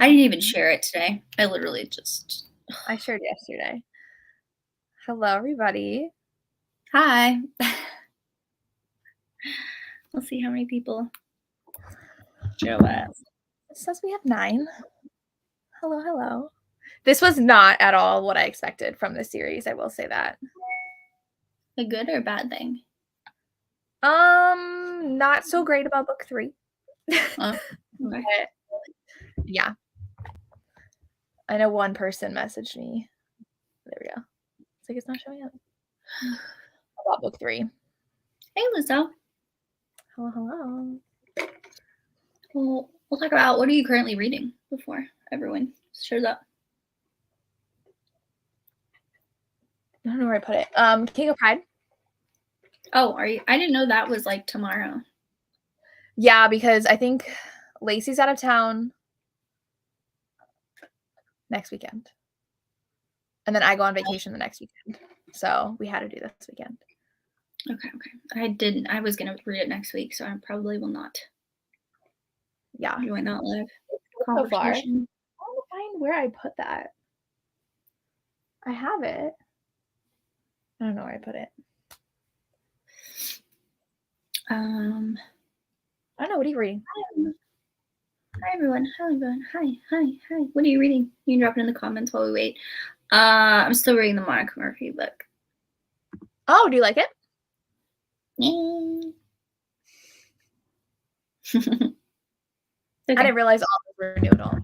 I didn't even share it today. I literally just... I shared yesterday. Hello, everybody. Hi. Let's see how many people show up. It says we have 9. Hello. This was not at all what I expected from this series, I will say that. A good or bad thing? Not so great about book 3. Okay. But, yeah. I know one person messaged me. There we go. It's like it's not showing up. About book 3. Hey, Lizzo. Hello. Well, we'll talk about what are you currently reading before everyone shows up. I don't know where I put it. King of Pride. Oh, are you? I didn't know that was like tomorrow. Yeah, because I think Lacey's out of town next weekend. And then I go on vacation the next weekend. So we had to do this weekend. Okay. I was going to read it next week, so I probably will not. Yeah. Join that live So far. I conversation. want to find where I put that. I have it. I don't know where I put it. I don't know. What are you reading? Hi, everyone. Hi. What are you reading? You can drop it in the comments while we wait. I'm still reading the Monica Murphy book. Oh, do you like it? Okay. I didn't realize all of were new at all.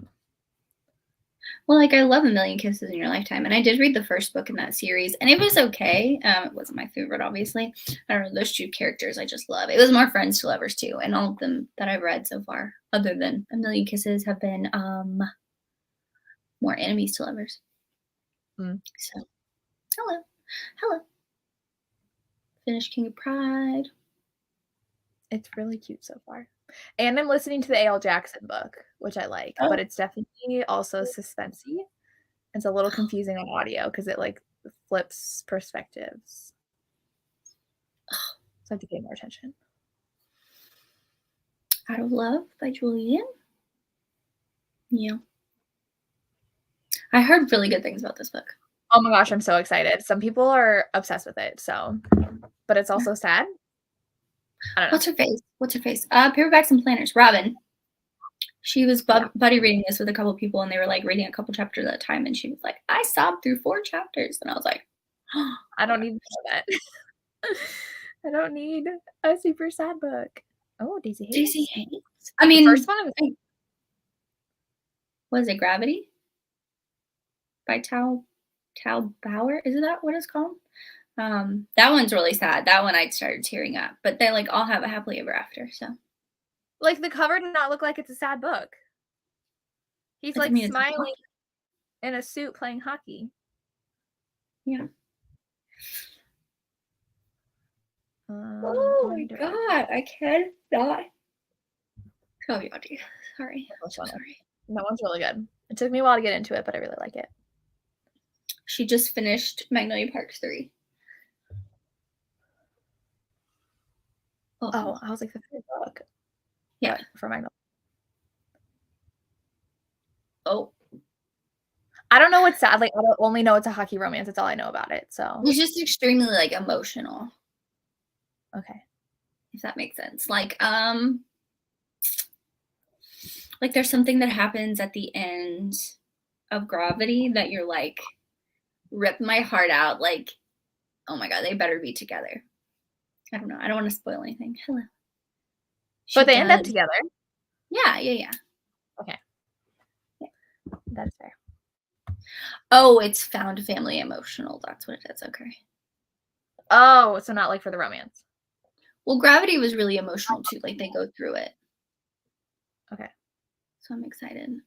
Well, like I love A Million Kisses in Your Lifetime, and I did read the first book in that series, and it was okay. It wasn't my favorite, obviously. I don't know, those 2 characters I just love. It was more friends to lovers too, and all of them that I've read so far, other than A Million Kisses, have been more enemies to lovers. So, hello. Finished King of Pride. It's really cute so far. And I'm listening to the A.L. Jackson book, which I like, but it's definitely also suspensey. It's a little confusing on audio because it like flips perspectives. So I have to pay more attention. Out of Love by Julian. Yeah. I heard really good things about this book. Oh my gosh, I'm so excited. Some people are obsessed with it, so, but it's also sad. I don't know. What's her face? Paperbacks and Planners. Robin. She was buddy reading this with a couple people, and they were like reading a couple chapters at a time, and she was like, I sobbed through 4 chapters. And I was like, oh, I don't need that. I don't need a super sad book. Oh, Daisy Hates. I mean, the first one was it Gravity? By Tao Bauer? Is that what it's called? That one's really sad. That one I started tearing up. But they like all have a happily ever after, so. Like the cover did not look like it's a sad book. He's like smiling in a suit playing hockey. Yeah. Oh my god, I cannot. Oh, Yadi. Sorry. That one's really good. It took me a while to get into it, but I really like it. She just finished Magnolia Parks 3. Oh, I was like the 3rd book. Yeah. For Magnolia. Oh. I don't know what's sad. Like I don't only know it's a hockey romance. That's all I know about it. So it's just extremely like emotional. Okay. If that makes sense. Like there's something that happens at the end of Gravity that you're like, rip my heart out. Like, oh my god, they better be together. I don't know. I don't want to spoil anything. Hello. But they end up together. Yeah. Okay. Yeah. That's fair. Oh, it's found family emotional. That's what it is. Okay. Oh, so not like for the romance. Well, Gravity was really emotional too. Like they go through it. Okay. So I'm excited.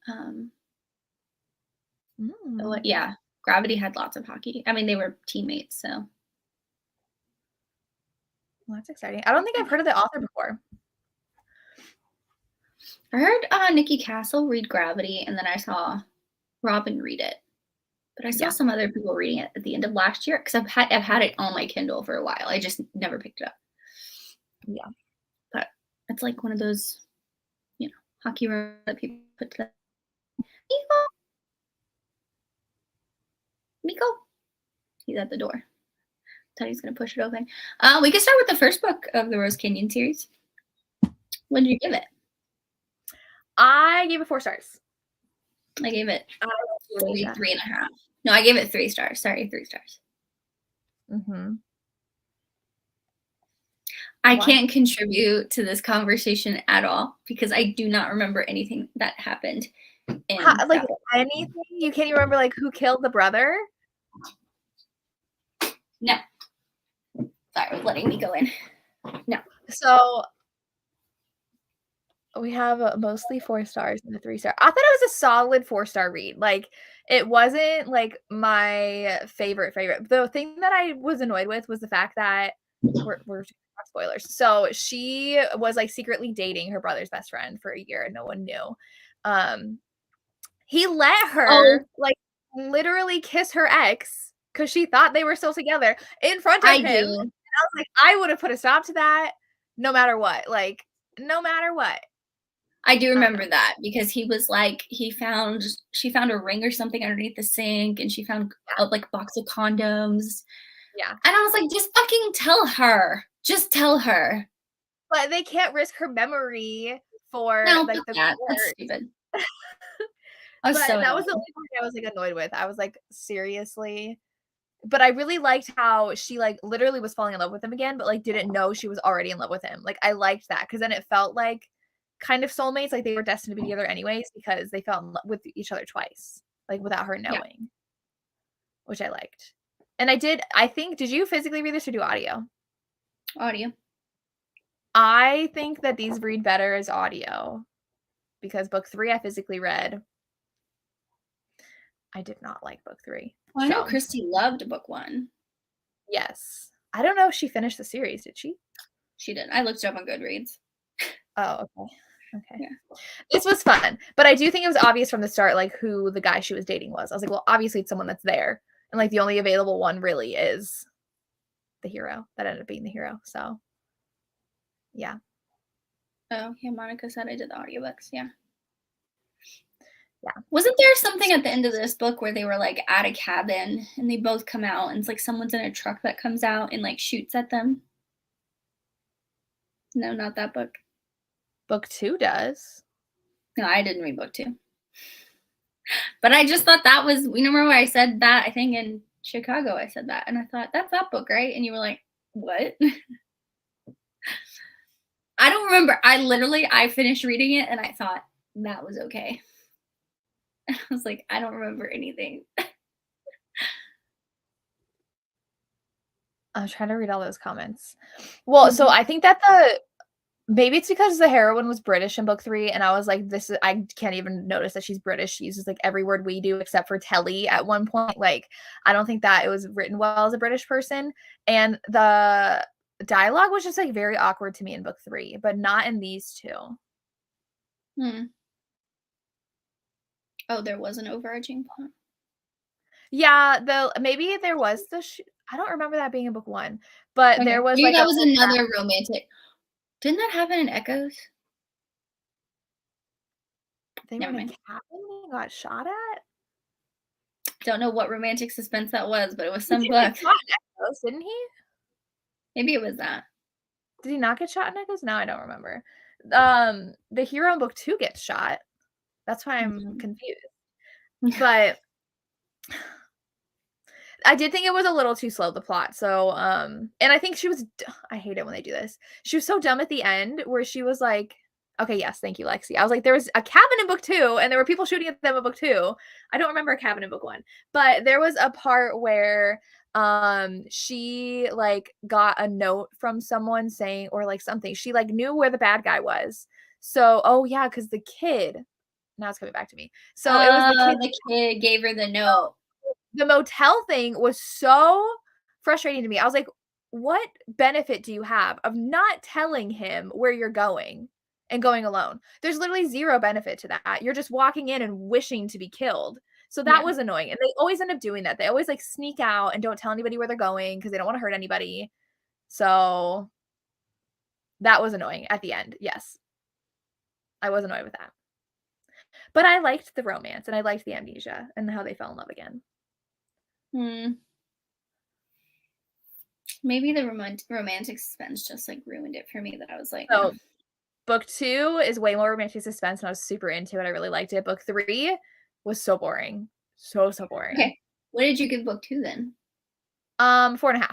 Yeah, Gravity had lots of hockey. I mean, they were teammates, so. Well, that's exciting. I don't think I've heard of the author before. I heard Nikki Castle read Gravity, and then I saw Robin read it. But I saw some other people reading it at the end of last year because I've had it on my Kindle for a while. I just never picked it up. Yeah. But it's like one of those, hockey rooms that people put to Miko? He's at the door. Thought he was going to push it open. We could start with the first book of the Rose Canyon series. What did you give it? I gave it 4 stars. I gave it 3.5. No, I gave it 3 stars. Sorry, 3 stars. Mm-hmm. I can't contribute to this conversation at all because I do not remember anything that happened. Like anything? You can't even remember like who killed the brother? No. Sorry, letting me go in. No. So we have mostly 4 stars and a 3 star. I thought it was a solid 4-star read. Like it wasn't like my favorite. The thing that I was annoyed with was the fact that we're spoilers. So she was like secretly dating her brother's best friend for a year and no one knew. He let her like literally kiss her ex because she thought they were still together in front of him. And I was like, I would have put a stop to that no matter what. Like, no matter what. I do remember that because he was like, she found a ring or something underneath the sink and she found a like box of condoms. Yeah. And I was like, just fucking tell her. Just tell her. But they can't risk her memory for like the that's stupid. But that was the only part I was like annoyed with. I was like, seriously? But I really liked how she like literally was falling in love with him again, but like didn't know she was already in love with him. Like I liked that because then it felt like kind of soulmates, like they were destined to be together anyways because they fell in love with each other twice, like without her knowing, which I liked. And did you physically read this or do audio? Audio. I think that these read better as audio because book 3 I physically read. I did not like book 3. Well, I know Christy loved book 1. Yes. I don't know if she finished the series. Did she? She did. I looked it up on Goodreads. Oh, okay. Yeah. This was fun. But I do think it was obvious from the start, like, who the guy she was dating was. I was like, well, obviously it's someone that's there. And, like, the only available one really is the hero. That ended up being the hero. So, yeah. Oh, yeah, Monica said I did the audiobooks. Yeah. Yeah. Wasn't there something at the end of this book where they were like at a cabin and they both come out and it's like someone's in a truck that comes out and like shoots at them? No, not that book. Book 2 does. No, I didn't read book 2. But I just thought that was, remember where I said that, I think in Chicago I said that. And I thought, that's that book, right? And you were like, what? I don't remember. I finished reading it and I thought that was okay. I was like, I don't remember anything. I'm trying to read all those comments. Well, so I think that maybe it's because the heroine was British in book 3, and I was like, I can't even notice that she's British. She uses like every word we do except for telly at one point. Like, I don't think that it was written well as a British person. And the dialogue was just like very awkward to me in book 3, but not in these 2. Oh, there was an overarching plot. Yeah, maybe there was I don't remember that being in book 1, but there was maybe that was another romantic. Didn't that happen in Echoes? They were in a cabin and got shot at? Don't know what romantic suspense that was, but it was some book. He got shot in Echoes, didn't he? Maybe it was that. Did he not get shot in Echoes? No, I don't remember. The hero in book 2 gets shot. That's why I'm confused. But I did think it was a little too slow, the plot. So, and I think I hate it when they do this. She was so dumb at the end where she was like, okay, yes, thank you, Lexi. I was like, there was a cabin in book 2 and there were people shooting at them in book 2. I don't remember a cabin in book 1, but there was a part where she like got a note from someone saying, or like something, she like knew where the bad guy was. So, oh yeah, because the kid, now it's coming back to me. So it was the kid gave her the note. The motel thing was so frustrating to me. I was like, what benefit do you have of not telling him where you're going and going alone? There's literally zero benefit to that. You're just walking in and wishing to be killed. So that was annoying. And they always end up doing that. They always like sneak out and don't tell anybody where they're going because they don't want to hurt anybody. So that was annoying at the end. Yes. I was annoyed with that. But I liked the romance, and I liked the amnesia and how they fell in love again. Maybe the romantic suspense just like ruined it for me. That I was like, So, book 2 is way more romantic suspense, and I was super into it. I really liked it. Book 3 was so boring. So boring. okay. What did you give book 2 then? 4.5.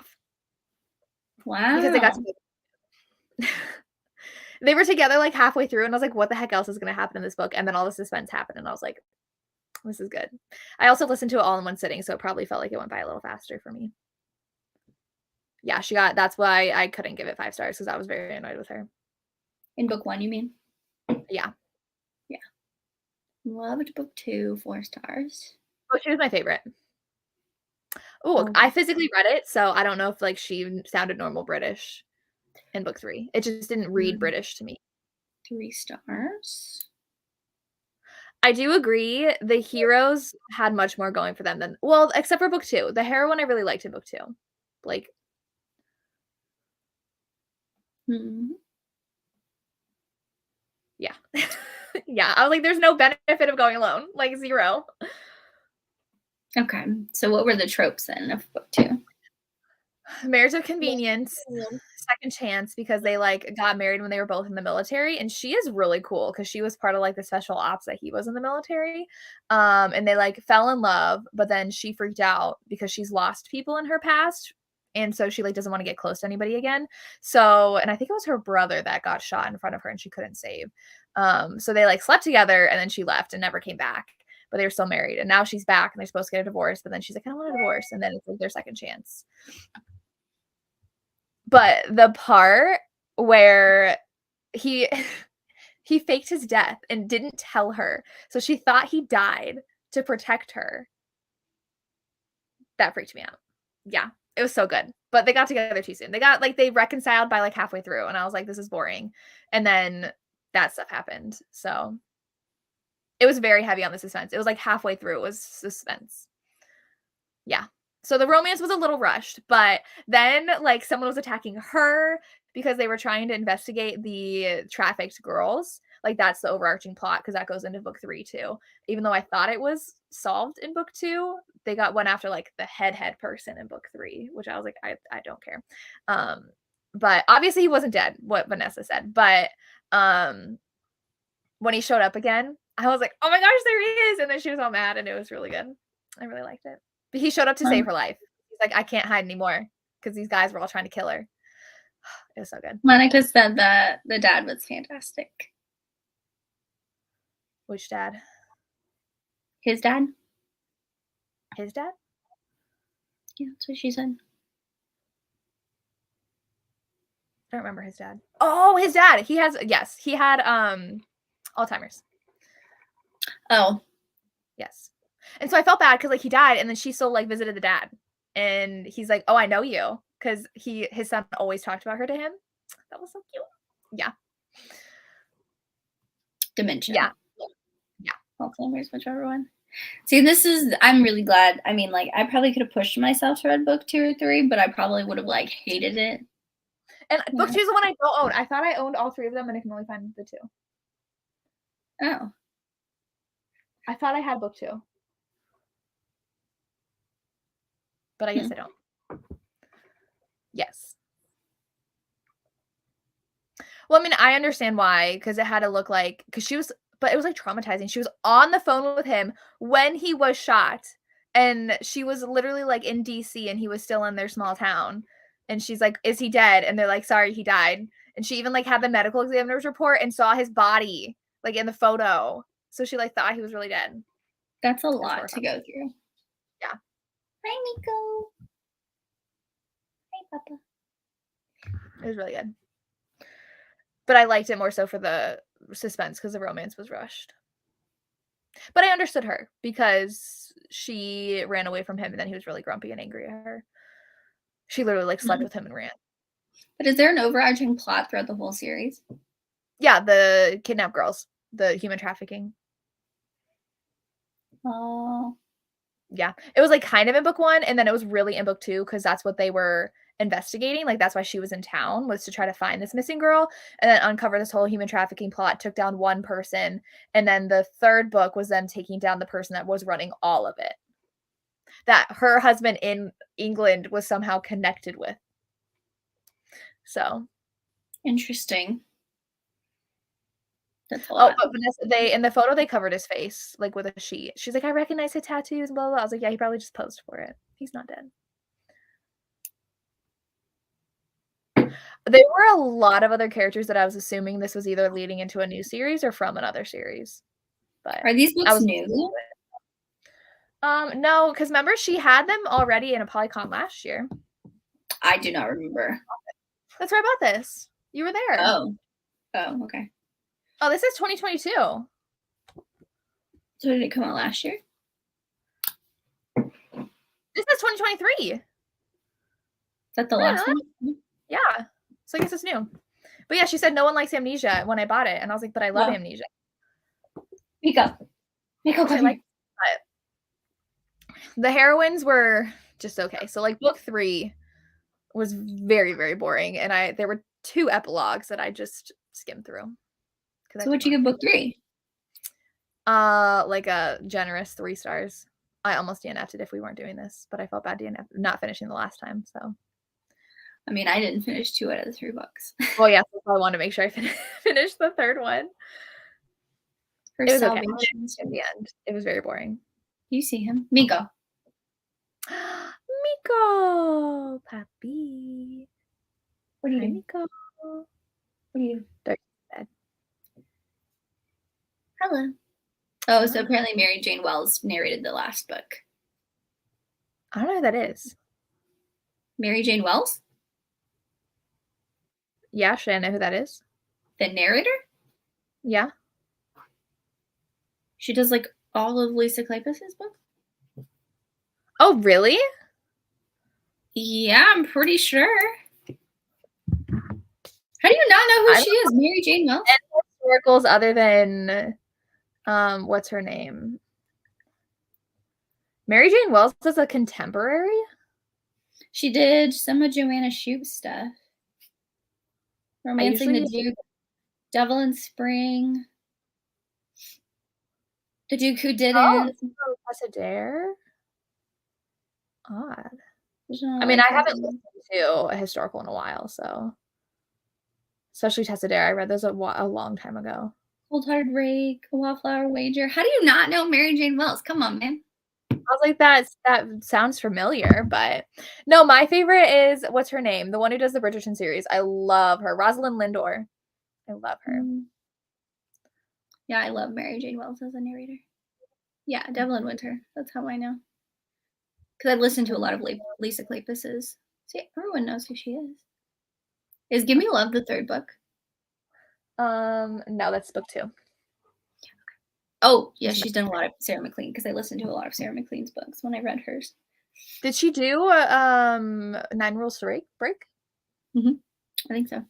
Wow. Because they got to they were together like halfway through, and I was like, what the heck else is gonna happen in this book? And then all the suspense happened, and I was like, this is good. I also listened to it all in one sitting, so it probably felt like it went by a little faster for me. Yeah, that's why I couldn't give it 5 stars, because I was very annoyed with her. In book 1, you mean? Yeah. Yeah. Loved book 2, 4 stars. Oh, she was my favorite. Oh, I physically read it, so I don't know if like she sounded normal British in book 3. It just didn't read British to me. 3 stars. I do agree. The heroes had much more going for them than, well, except for book 2. The heroine I really liked in book 2. Like, yeah. Yeah. I was like, there's no benefit of going alone. Like, 0. Okay. So what were the tropes then of book 2? Marriage of convenience, second chance, because they like got married when they were both in the military, and she is really cool because she was part of like the special ops that he was in the military, and they like fell in love, but then she freaked out because she's lost people in her past, and so she like doesn't want to get close to anybody again. So, and I think it was her brother that got shot in front of her and she couldn't save. So they like slept together, and then she left and never came back, but they were still married, and now she's back and they're supposed to get a divorce, but then she's like, I don't want a divorce, and then it's like their second chance. But the part where he he faked his death and didn't tell her, so she thought he died to protect her. That freaked me out. Yeah, it was so good. But they got together too soon. They reconciled by like halfway through, and I was like, this is boring. And then that stuff happened. So it was very heavy on the suspense. It was like halfway through it was suspense. Yeah. So the romance was a little rushed, but then like someone was attacking her because they were trying to investigate the trafficked girls. Like that's the overarching plot, because that goes into book 3 too. Even though I thought it was solved in book 2, they went after like the head person in book 3, which I was like, I don't care. But obviously he wasn't dead, what Vanessa said. But when he showed up again, I was like, oh my gosh, there he is. And then she was all mad, and it was really good. I really liked it. But he showed up to save her life. He's like, I can't hide anymore because these guys were all trying to kill her. It was so good. Monica said that the dad was fantastic. Which dad? His dad? His dad? Yeah, that's what she said. I don't remember his dad. Oh, his dad. He had Alzheimer's. Oh. Yes. And so I felt bad because like he died, and then she still like visited the dad, and he's like, oh, I know you, because his son always talked about her to him. That was so cute. Yeah. Dementia. Yeah. Alzheimer's, whichever one. See, I'm really glad. I mean, like, I probably could have pushed myself to read book 2 or 3, but I probably would have like hated it. And book 2 is the one I don't own. I thought I owned all 3 of them, and I can only find the 2. Oh. I thought I had book 2. But I guess I don't. Yes. Well, I mean, I understand why, because it had to look like, but it was like traumatizing. She was on the phone with him when he was shot, and she was literally like in DC, and he was still in their small town. And she's like, is he dead? And they're like, sorry, he died. And she even like had the medical examiner's report and saw his body like in the photo. So she like thought he was really dead. That's a lot to go through. Yeah. Hi, Nico. Hi, Papa. It was really good. But I liked it more so for the suspense because the romance was rushed. But I understood her because she ran away from him, and then he was really grumpy and angry at her. She literally like slept with him and ran. But is there an overarching plot throughout the whole series? Yeah, the kidnapped girls, the human trafficking. Oh. Yeah. It was like kind of in book 1, and then it was really in book 2 because that's what they were investigating. Like, that's why she was in town, was to try to find this missing girl and then uncover this whole human trafficking plot, took down one person. And then the third book was them taking down the person that was running all of it, that her husband in England was somehow connected with. So Interesting. That's a oh, lot. but Vanessa, in the photo they covered his face like with a sheet. She's like, I recognize his tattoos, blah, blah, blah. I was like, yeah, he probably just posed for it. He's not dead. There were a lot of other characters that I was assuming this was either leading into a new series or from another series. But Are these I books was new? no, because remember she had them already in a Polycon last year. I do not remember. That's where I bought this. You were there. Oh, okay. Oh, this is 2022. So did it come out last year? This is 2023. Is that the last one? Yeah. So I guess it's new. But yeah, she said no one likes Amnesia when I bought it. And I was like, but I love Amnesia. Miko, come here. The heroines were just okay. So like book 3 was very, very boring. And there were 2 epilogues that I just skimmed through. So what'd you give book 3? Like a generous 3 stars. I almost DNF'd it if we weren't doing this, but I felt bad not finishing the last time. So I mean, I didn't finish 2 out of the 3 books. Well, yeah, so I wanted to make sure I finished the 3rd one. It was okay. In the end, it was very boring. You see him, Miko. Miko, papi. What are you doing, Miko? What are you? Bed. Hello. Oh, so apparently Mary Jane Wells narrated the last book. I don't know who that is. Mary Jane Wells? Yeah, should I know who that is? The narrator? Yeah. She does like all of Lisa Kleypas's books? Oh, really? Yeah, I'm pretty sure. How do you not know who she is, Mary Jane Wells? And historicals other than, what's her name? Mary Jane Wells is a contemporary? She did some of Joanna Shupe's stuff. Romancing the Duke, Devil in Spring. The Duke Who Didn't. Oh, Tessa. Odd. I mean, I haven't listened to a historical in a while, so. Especially Tessa. I read those a long time ago. Cold Hearted Rake, A Wildflower Wager. How do you not know Mary Jane Wells? Come on, man. I was like, that sounds familiar, but no, my favorite is, what's her name? The one who does the Bridgerton series. I love her. Rosalind Lindor. I love her. Yeah, I love Mary Jane Wells as a narrator. Yeah, Devil in Winter. That's how I know. Because I've listened to a lot of Lisa Kleypas's. See, everyone knows who she is. Is Give Me Love the 3rd book? No, that's book 2. Oh, yeah, she's done a lot of Sarah McLean because I listened to a lot of Sarah McLean's books when I read hers. Did she do 9 Rules to Break? I think so.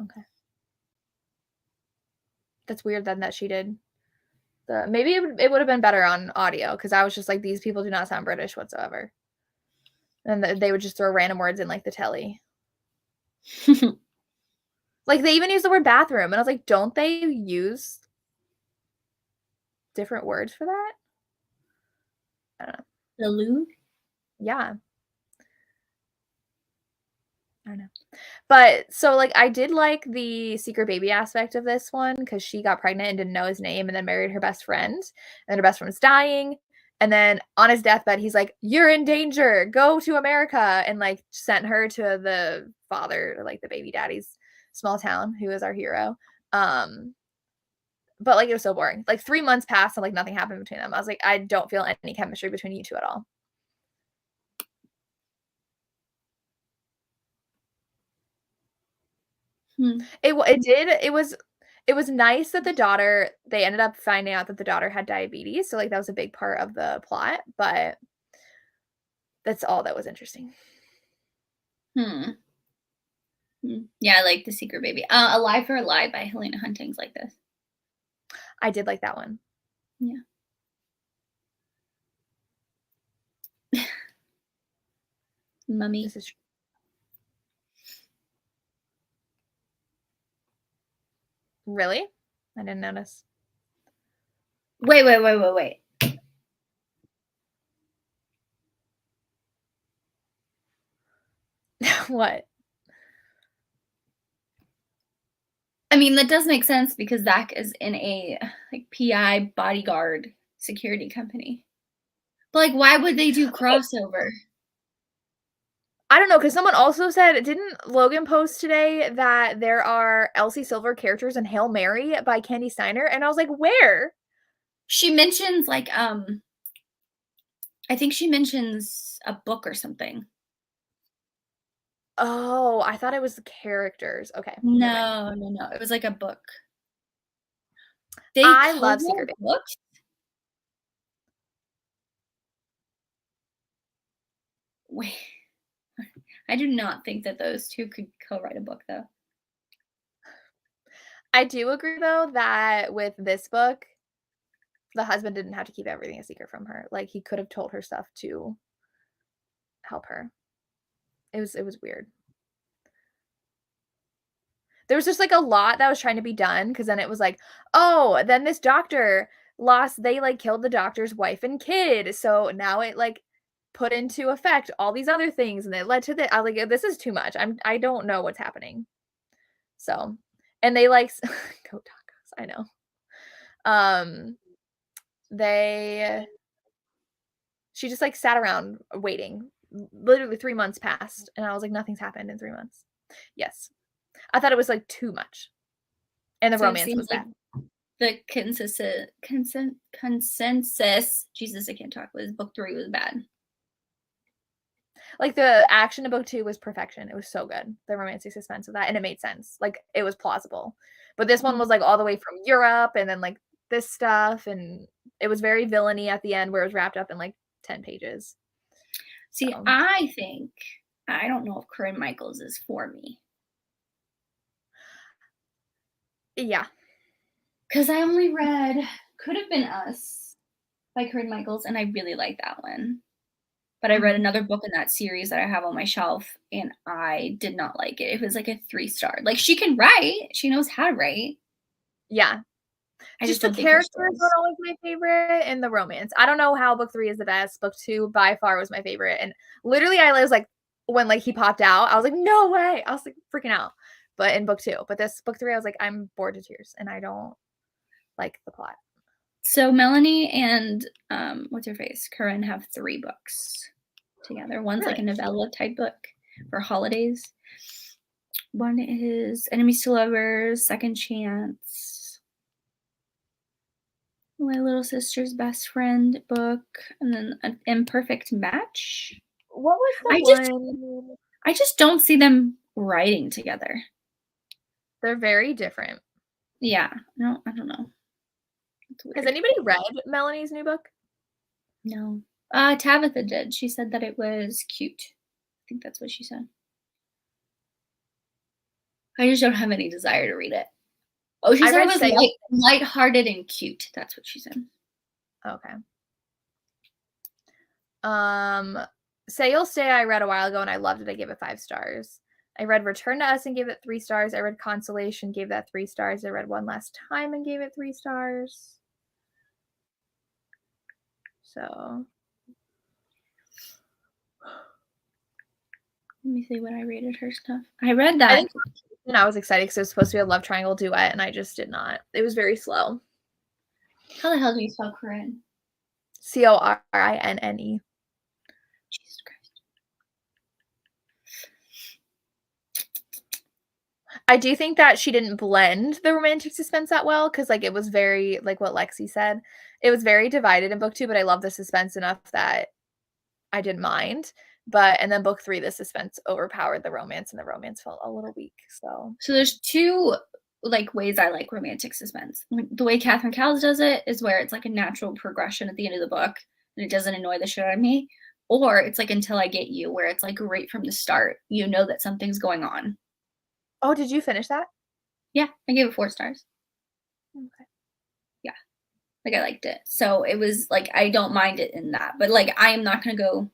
Okay. That's weird then that she did. Maybe it would have been better on audio because I was just like, these people do not sound British whatsoever. And they would just throw random words in like the telly. Like they even use the word bathroom. And I was like, don't they use different words for that? I don't know. The loo? Yeah. I don't know. But so like I did like the secret baby aspect of this one because she got pregnant and didn't know his name and then married her best friend. And then her best friend was dying. And then on his deathbed, he's like, you're in danger. Go to America. And like sent her to the father, like the baby daddy's small town, who is our hero. But like it was so boring. Like 3 months passed and like nothing happened between them. I was like, I don't feel any chemistry between you two at all. It was nice that they ended up finding out that the daughter had diabetes. So like that was a big part of the plot, but that's all that was interesting. Yeah, I like The Secret Baby. Alive for a Lie by Helena Hunting's like this. I did like that one. Yeah. Mummy. Really? I didn't notice. Wait. What? I mean, that does make sense because Zach is in a like PI bodyguard security company. But like, why would they do crossover? I don't know, because someone also said, didn't Logan post today that there are Elsie Silver characters in Hail Mary by Candy Steiner? And I was like, where? She mentions like I think she mentions a book or something. Oh, I thought it was the characters. Okay, never mind. No. It was like a book. They I love Secret co-wrote books? Wait. I do not think that those two could co-write a book though. I do agree though that with this book, the husband didn't have to keep everything a secret from her. Like he could have told her stuff to help her. It was weird. There was just like a lot that was trying to be done because then it was like, oh, then this doctor they like killed the doctor's wife and kid. So now it like put into effect all these other things and it led to this. I was like, this is too much. I don't know what's happening. So, and they like goat tacos. I know. They she just like sat around waiting. Literally 3 months passed, and I was like, nothing's happened in 3 months. Yes, I thought it was like too much, and the So it romance seems was like bad. the consensus, Jesus, I can't talk, was book 3 was bad. Like the action in book 2 was perfection. It was so good. The romantic suspense of that, and it made sense. Like it was plausible. But this one was like all the way from Europe, and then like this stuff, and it was very villainy at the end, where it was wrapped up in like 10 pages. See, So. I don't know if Corinne Michaels is for me. Yeah. Because I only read Could Have Been Us by Corinne Michaels, and I really like that one. But I read another book in that series that I have on my shelf, and I did not like it. It was like a 3-star. Like, she can write. She knows how to write. Yeah. I Just just the don't think her characters stories. were always my favorite and the romance. I don't know how book 3 is the best. Book 2 by far was my favorite. And literally I was like, when like he popped out, I was like, no way. I was like freaking out. But in book 2. But this book 3, I was like, I'm bored to tears and I don't like the plot. So Melanie and what's her face? Corinne have 3 books together. One's like a novella type book for holidays. One is Enemies to Lovers, Second Chance, My Little Sister's Best Friend book, and then An Imperfect Match. What was the one? I just don't see them writing together. They're very different. Yeah, no, I don't know. Has anybody read Melanie's new book? No. Tabitha did. She said that it was cute. I think that's what she said. I just don't have any desire to read it. Oh, she said it was lighthearted and cute. That's what she said. Okay. Say You'll Stay I read a while ago and I loved it. I gave it 5 stars. I read Return to Us and gave it 3 stars. I read Consolation, gave that 3 stars. I read One Last Time and gave it 3 stars. So let me see what I rated her stuff. I read that. I was excited because it was supposed to be a love triangle duet, and I just did not. It was very slow. How the hell do you spell Corinne? Corinne. Jesus Christ. I do think that she didn't blend the romantic suspense that well because, like, it was very, like what Lexi said, it was very divided in book 2, but I love the suspense enough that I didn't mind. And then book 3, the suspense overpowered the romance, and the romance felt a little weak. So there's 2 like ways I like romantic suspense. The way Catherine Cowles does it is where it's like a natural progression at the end of the book, and it doesn't annoy the shit out of me. Or it's like Until I Get You, where it's like right from the start, you know that something's going on. Oh, did you finish that? Yeah, I gave it 4 stars. Okay. Yeah, like I liked it. So it was like I don't mind it in that, but like I am not gonna go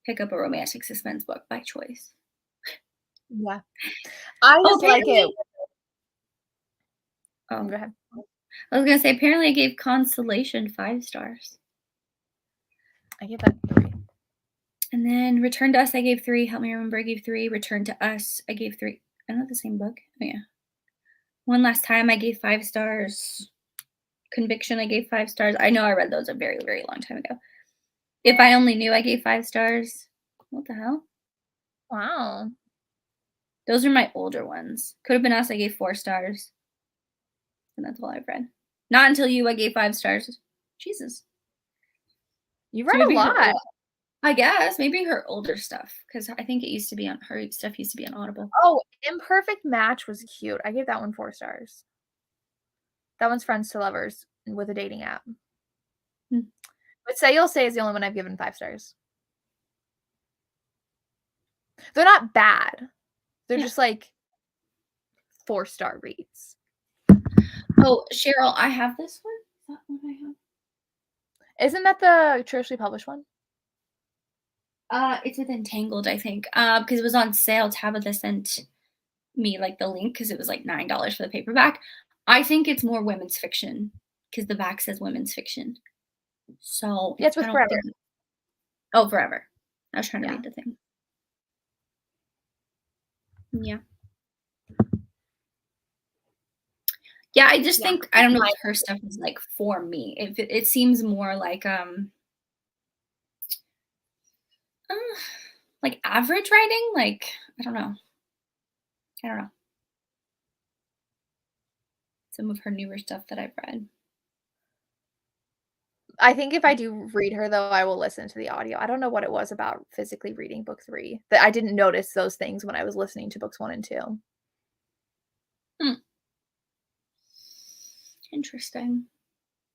pick up a romantic suspense book by choice. Yeah, I just like it. Oh, Go ahead. I was gonna say, apparently I gave Consolation 5 stars. I gave that 3. And then Return to Us, I gave 3. Help Me Remember, I gave 3. Return to Us, I gave 3. Isn't that the same book? Oh, yeah. One Last Time, I gave 5 stars. Conviction, I gave 5 stars. I know I read those a very, very long time ago. If I Only Knew, I gave 5 stars. What the hell? Wow. Those are my older ones. Could Have Been Us, I gave 4 stars. And that's all I've read. Not Until You, I gave 5 stars. Jesus. You So read a maybe lot. I guess maybe her older stuff, because I think it used to be on her stuff used to be on Audible. Oh, Imperfect Match was cute. I gave that one 4 stars. That one's Friends to Lovers with a dating app. But Say You'll Say is the only one I've given 5 stars. They're not bad. They're just like 4-star reads. Oh, Cheryl, I have this one. Is that what I have? Isn't that the traditionally published one? It's with Entangled, I think. Because it was on sale. Tabitha sent me like the link because it was like $9 for the paperback. I think it's more women's fiction because the back says women's fiction. So Yeah, it's with Forever. Oh, Forever. I was trying to read the thing. Yeah. Yeah, I just think I don't know if her stuff is like for me. It seems more like average writing. Like I don't know. Some of her newer stuff that I've read. I think if I do read her, though, I will listen to the audio. I don't know what it was about physically reading book 3 that I didn't notice those things when I was listening to books 1 and 2. Interesting.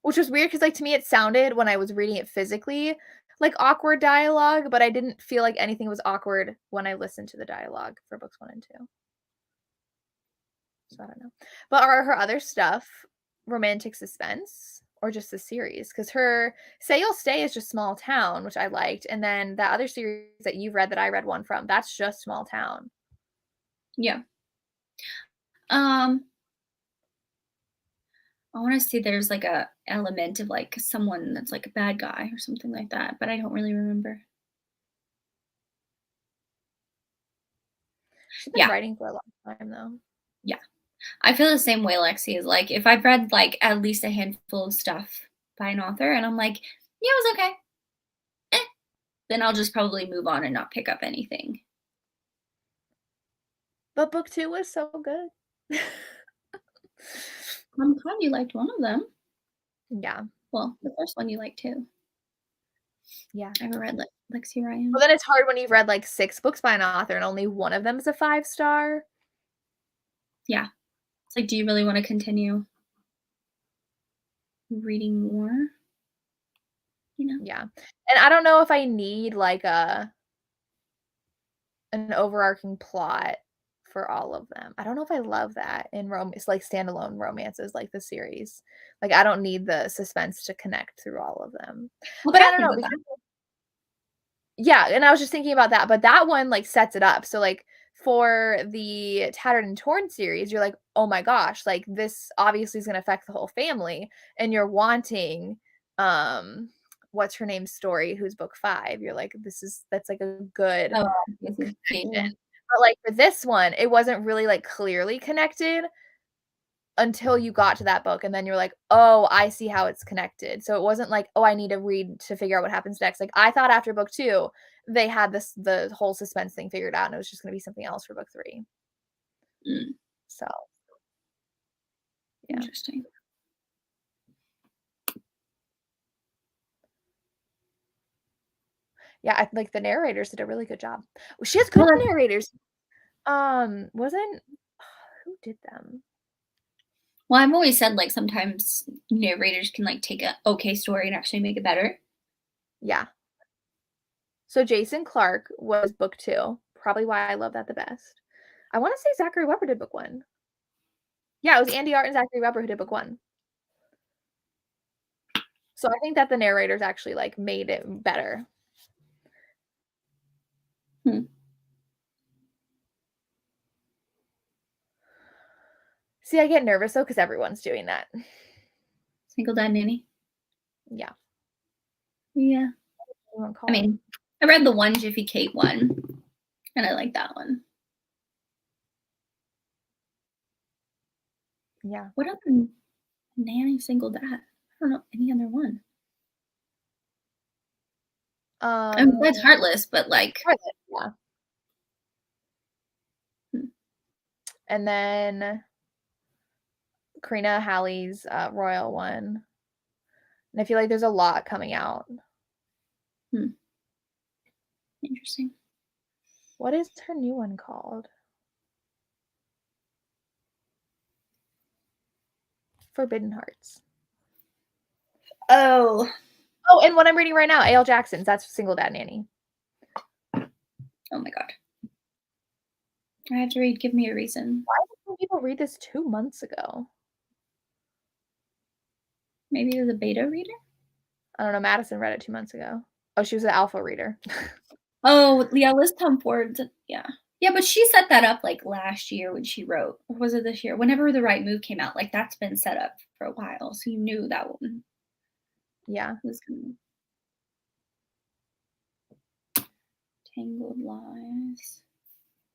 Which was weird because, like, to me, it sounded when I was reading it physically like awkward dialogue, but I didn't feel like anything was awkward when I listened to the dialogue for books 1 and 2. So I don't know. But are her other stuff romantic suspense or just the series? Because her Say You'll Stay is just Small Town, which I liked. And then that other series that you've read that I read one from, that's just Small Town. Yeah. I want to say there's like a element of like someone that's like a bad guy or something like that, but I don't really remember. She's been writing for a long time though. Yeah. I feel the same way, Lexi, is like if I've read like at least a handful of stuff by an author and I'm like, yeah, it was okay. Then I'll just probably move on and not pick up anything. But book 2 was so good. I'm glad you liked one of them. Yeah. Well, the first one you liked too. Yeah. I haven't read Lexi Ryan. Well, then it's hard when you've read like 6 books by an author and only one of them is a 5-star. Yeah. It's like, do you really want to continue reading more? You know? Yeah. And I don't know if I need like an overarching plot for all of them. I don't know if I love that in romance, like standalone romances like the series. Like I don't need the suspense to connect through all of them. Well, but I don't know. Because, yeah, and I was just thinking about that, but that one like sets it up. So like for the Tattered and Torn series, you're like, oh my gosh, like this obviously is going to affect the whole family, and you're wanting what's her name's story, who's book 5. You're like, that's like a good connection. But like for this one, it wasn't really like clearly connected until you got to that book, and then you're like, oh, I see how it's connected. So it wasn't like, oh, I need to read to figure out what happens next. Like I thought after book 2 they had the whole suspense thing figured out and it was just going to be something else for book 3. So yeah. Interesting. Yeah, like the narrators did a really good job. She has good narrators. Wasn't who did them? Well, I've always said like sometimes narrators can like take a okay story and actually make it better. Yeah. So Jason Clark was book 2, probably why I love that the best. I want to say Zachary Weber did book 1. Yeah, it was Andy Art and Zachary Weber who did book 1. So I think that the narrators actually like made it better. See, I get nervous though because everyone's doing that. Single Dad Nanny. Yeah. Yeah. I mean, I read the one Jiffy Kate one, and I like that one. Yeah. What other nanny single dad? I don't know any other one. Besides Heartless, but like Heartless, yeah. Hmm. And then Karina Hallie's Royal one. And I feel like there's a lot coming out. Interesting. What is her new one called? Forbidden Hearts. Oh, and what I'm reading right now, A.L. Jackson's. That's Single Dad Nanny. Oh my god. I have to read Give Me a Reason. Why did some people read this 2 months ago? Maybe it was a beta reader? I don't know. Madison read it 2 months ago. Oh, she was an alpha reader. Oh, yeah, Liz Tom Ford. Yeah. Yeah, but she set that up like last year when she wrote. Or was it this year? Whenever The Right Move came out, like that's been set up for a while. So you knew that one. Yeah. Was coming. Tangled Lies.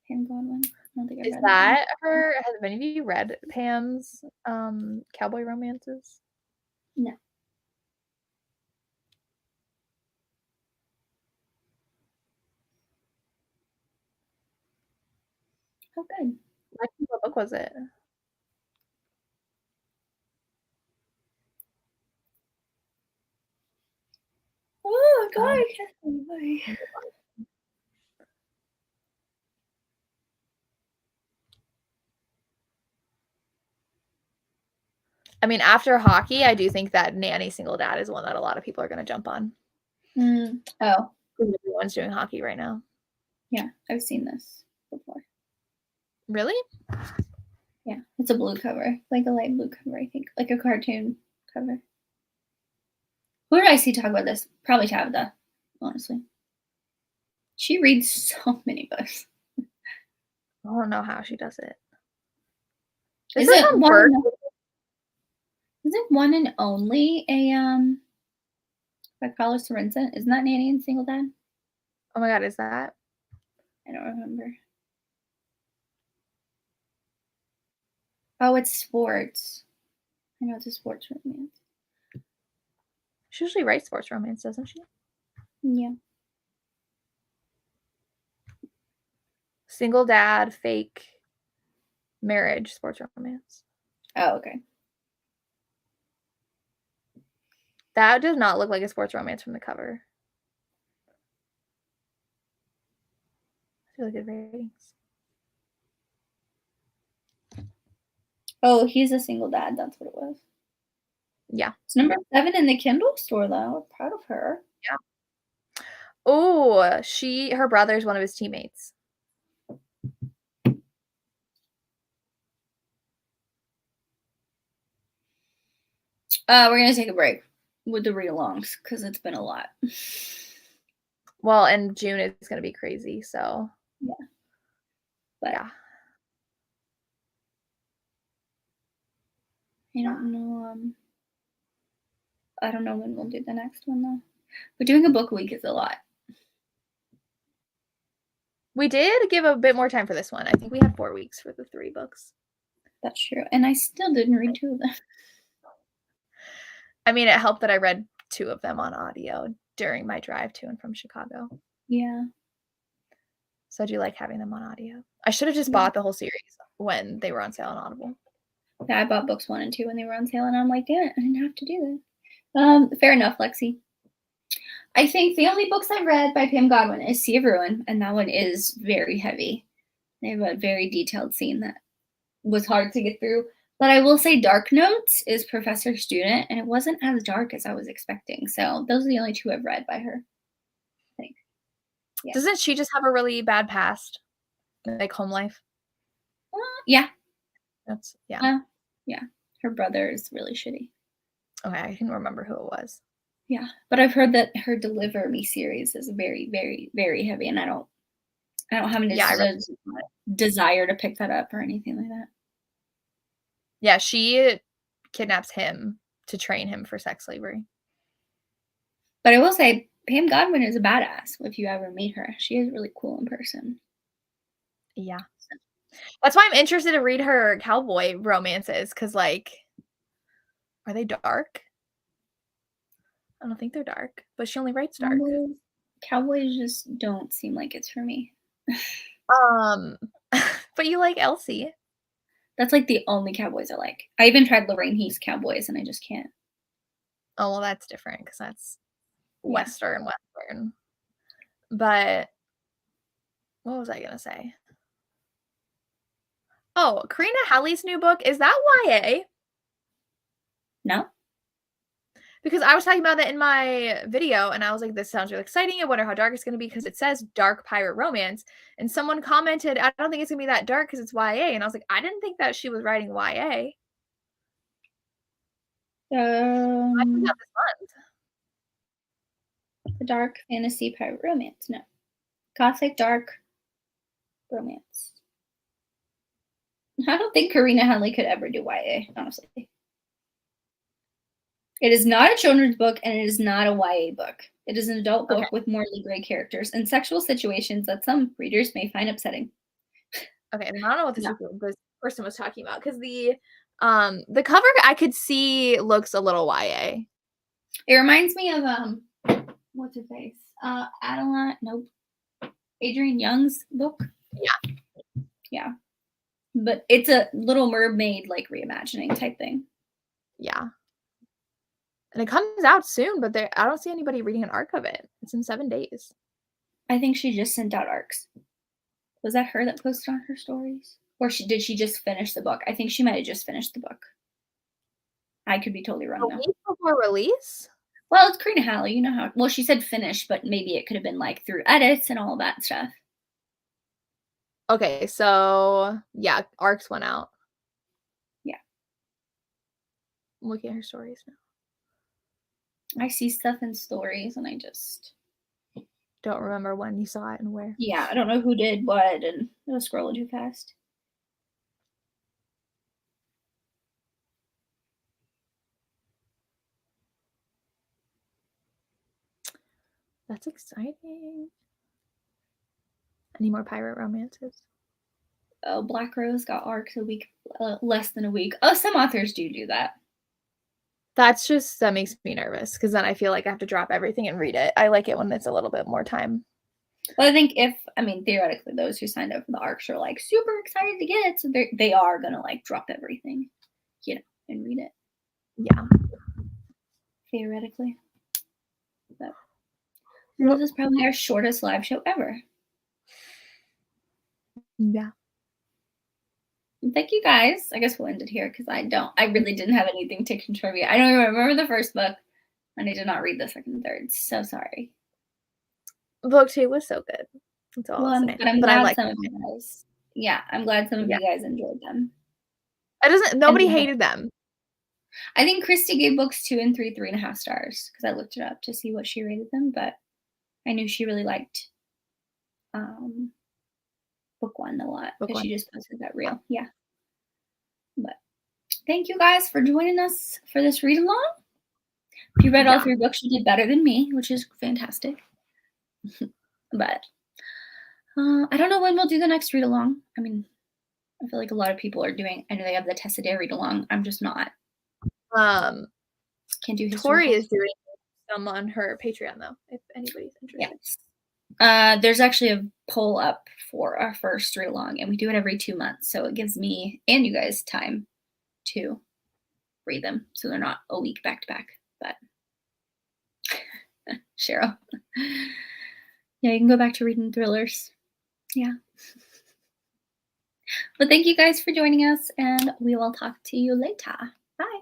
Pam Godwin. I don't think I've read that her? Has any of you read Pam's cowboy romances? No. Oh, good. What book was it? Oh, God. I can't believe it. I mean, after hockey, I do think that Nanny Single Dad is one that a lot of people are going to jump on. Oh. Everyone's doing hockey right now. Yeah, I've seen this before. Really? Yeah, it's a blue cover, like a light blue cover, I think, like a cartoon cover. Who did I see talk about this? Probably Tabitha, honestly. She reads so many books. I don't know how she does it. Isn't one and only a by Carlos Sorensen? Isn't that Nanny and Single Dad? Oh my god, is that? I don't remember. Oh, it's sports. I know it's a sports romance. She usually writes sports romance, doesn't she? Yeah. Single Dad, fake marriage, sports romance. Oh, okay. That does not look like a sports romance from the cover. Really good ratings. Oh, he's a single dad. That's what it was. Yeah. It's number 7 in the Kindle store, though. Proud of her. Yeah. Oh, her brother's one of his teammates. We're gonna take a break with the read-alongs because it's been a lot. Well, and June is gonna be crazy, so yeah. But yeah. I don't know. I don't know when we'll do the next one though. But doing a book a week is a lot. We did give a bit more time for this one. I think we had 4 weeks for the 3 books. That's true. And I still didn't read 2 of them. I mean, it helped that I read 2 of them on audio during my drive to and from Chicago. Yeah. So I do like having them on audio. I should have just bought the whole series when they were on sale on Audible. Yeah, I bought books 1 and 2 when they were on sale, and I'm like, damn it, I didn't have to do that. Fair enough, Lexi. I think the only books I read by Pam Godwin is Sea of Ruin, and that one is very heavy. They have a very detailed scene that was hard to get through. But I will say Dark Notes is Professor Student, and it wasn't as dark as I was expecting. So those are the only 2 I've read by her, I think. Yeah. Doesn't she just have a really bad past? Like home life? Yeah. That's, yeah. Yeah. Her brother is really shitty. Okay, I didn't remember who it was. Yeah, but I've heard that her Deliver Me series is very, very, very heavy, and I don't have any desire to pick that up or anything like that. Yeah, she kidnaps him to train him for sex slavery. But I will say, Pam Godwin is a badass if you ever meet her. She is really cool in person. Yeah. That's why I'm interested to read her cowboy romances, because, like, are they dark? I don't think they're dark, but she only writes dark. Cowboys just don't seem like it's for me. But you like Elsie. That's like the only cowboys I like. I even tried Lorraine Heath's Cowboys and I just can't. Oh, well, that's different because that's Yeah. Western. But what was I gonna say? Oh, Karina Halley's new book, is that YA? No? Because I was talking about that in my video, and I was like, this sounds really exciting. I wonder how dark it's going to be, because it says dark pirate romance. And someone commented, I don't think it's going to be that dark because it's YA. And I was like, I didn't think that she was writing YA. I think that this month. The dark fantasy pirate romance. No. Gothic dark romance. I don't think Karina Henley could ever do YA, honestly. It is not a children's book, and it is not a YA book. It is an adult book with morally gray characters and sexual situations that some readers may find upsetting. Okay, and I don't know what this person was talking about, because the cover I could see looks a little YA. It reminds me of what's her face? Adeline, nope. Adrienne Young's book. Yeah. Yeah. But it's a Little Mermaid like reimagining type thing. Yeah. And it comes out soon, but I don't see anybody reading an arc of it. It's in 7 days. I think she just sent out arcs. Was that her that posted on her stories? Or did she just finish the book? I think she might have just finished the book. I could be totally wrong A week before release? Well, it's Karina Halley. You know how, well, she said finish, but maybe it could have been like through edits and all that stuff. Okay, so yeah, arcs went out. Yeah. I'm looking at her stories now. I see stuff in stories and I just don't remember when you saw it and where. Yeah, I don't know who did what, and I was scrolling too fast. That's exciting. Any more pirate romances? Oh, Black Rose got arcs a week, less than a week. Oh, some authors do that. That makes me nervous, because then I feel like I have to drop everything and read it. I like it when it's a little bit more time. Well, I think theoretically, those who signed up for the arcs are like super excited to get it, so they are gonna like drop everything, and read it. Yeah. Theoretically. But this is probably our shortest live show ever. Yeah. Thank you guys. I guess we'll end it here because I really didn't have anything to contribute. I don't even remember the first book, and I did not read the second and third. So sorry. Book 2 was so good. That's all I'm saying. But I'm glad some of you guys. Yeah, I'm glad some of you guys enjoyed them. Nobody hated them. I think Christy gave books 2 and 3 3.5 stars because I looked it up to see what she rated them, but I knew she really liked book 1 a lot because she just posted that reel. Yeah. But thank you guys for joining us for this read along. If you read all 3 books, you did better than me, which is fantastic. But I don't know when we'll do the next read along. I mean, I feel like a lot of people are doing. I know they have the Tessa Dare read along. I'm just not. Can't do. Tori is doing some on her Patreon though, if anybody's interested. Yes. There's actually a poll up for our first read along, and we do it every 2 months, so it gives me and you guys time to read them, so they're not a week back to back. But Cheryl, yeah, you can go back to reading thrillers. Yeah. But thank you guys for joining us, and we will talk to you later. Bye.